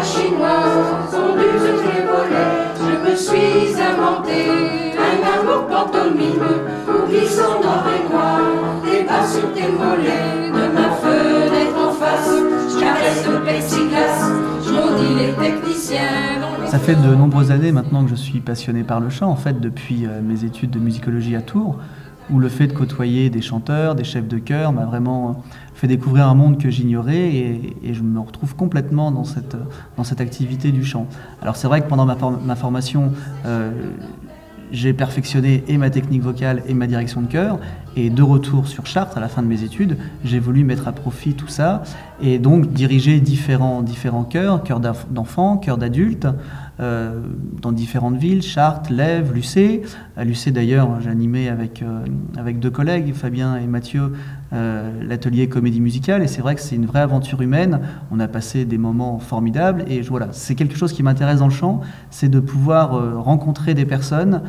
en chinois, fondu sur les volets. Je me suis inventé un amour pantomime, où glissant noir et noir, des bas sur tes mollets. De ma fenêtre en face, je caresse le plexiglas, je maudis les techniciens. Ça fait de nombreuses années maintenant que je suis passionné par le chant, en fait, depuis mes études de musicologie à Tours, où le fait de côtoyer des chanteurs, des chefs de chœur m'a vraiment fait découvrir un monde que j'ignorais et je me retrouve complètement dans cette activité du chant. Alors c'est vrai que pendant ma formation, j'ai perfectionné et ma technique vocale et ma direction de chœur, et de retour sur Chartres à la fin de mes études, j'ai voulu mettre à profit tout ça et donc diriger différents chœurs, chœurs d'enfants, chœurs d'adultes, dans différentes villes, Chartres, Lèves, Lucé. À Lucé d'ailleurs, j'animais avec deux collègues, Fabien et Mathieu, l'atelier comédie musicale, et c'est vrai que c'est une vraie aventure humaine. On a passé des moments formidables et voilà, c'est quelque chose qui m'intéresse dans le chant, c'est de pouvoir rencontrer des personnes,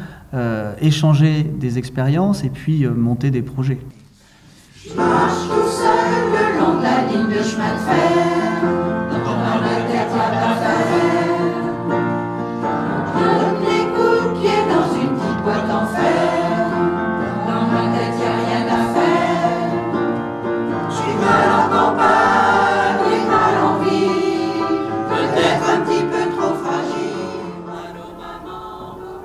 échanger des expériences et puis monter des projets. Je marche tout seul le long de la ligne de chemin de fer, dans ma tête y'a pas d'affaire. Donne les coups de pied dans une petite boîte en fer, dans ma tête y'a rien à faire. Je suis mal en campagne et mal en ville, peut-être un petit peu trop fragile. Allô maman.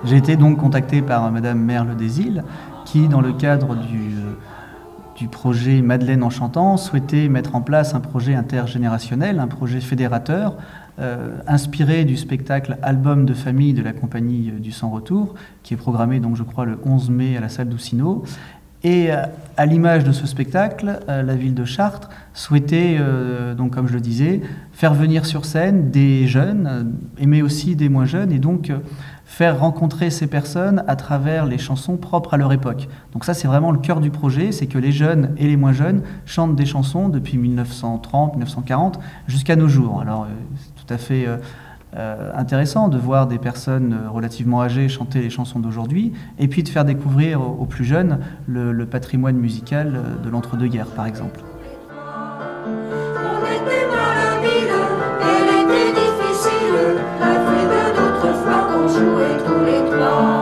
J'ai été donc contacté par Madame Merle des Îles, qui, dans le cadre du projet Madeleine en chantant, souhaitait mettre en place un projet intergénérationnel, un projet fédérateur, inspiré du spectacle Album de famille de la compagnie du Sans Retour, qui est programmé, donc, je crois, le 11 mai à la salle d'Oussino. Et à l'image de ce spectacle, la ville de Chartres souhaitait, donc, comme je le disais, faire venir sur scène des jeunes, mais aussi des moins jeunes, et donc faire rencontrer ces personnes à travers les chansons propres à leur époque. Donc ça, c'est vraiment le cœur du projet, c'est que les jeunes et les moins jeunes chantent des chansons depuis 1930, 1940 jusqu'à nos jours. Alors c'est tout à fait intéressant de voir des personnes relativement âgées chanter les chansons d'aujourd'hui, et puis de faire découvrir aux plus jeunes le patrimoine musical de l'entre-deux-guerres, par exemple. On était dans la ville, elle était difficile, la fête d'autrefois qu'on jouait tous les trois.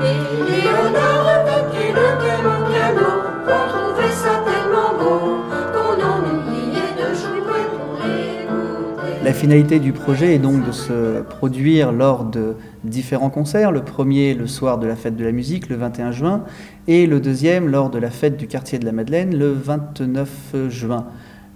Et Léonard, qui était mon piano, on trouvait ça tellement beau qu'on en oubliait de jouer pour l'écouter. La finalité du projet est donc de se produire lors de différents concerts. Le premier, le soir de la fête de la musique, le 21 juin, et le deuxième, lors de la fête du quartier de la Madeleine, le 29 juin.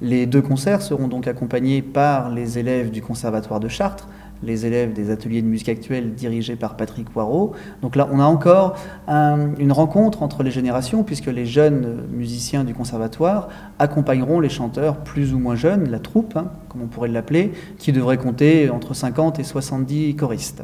Les deux concerts seront donc accompagnés par les élèves du Conservatoire de Chartres, les élèves des ateliers de musique actuelle dirigés par Patrick Poirot. Donc là, on a encore une rencontre entre les générations, puisque les jeunes musiciens du Conservatoire accompagneront les chanteurs plus ou moins jeunes, la troupe, comme on pourrait l'appeler, qui devrait compter entre 50 et 70 choristes.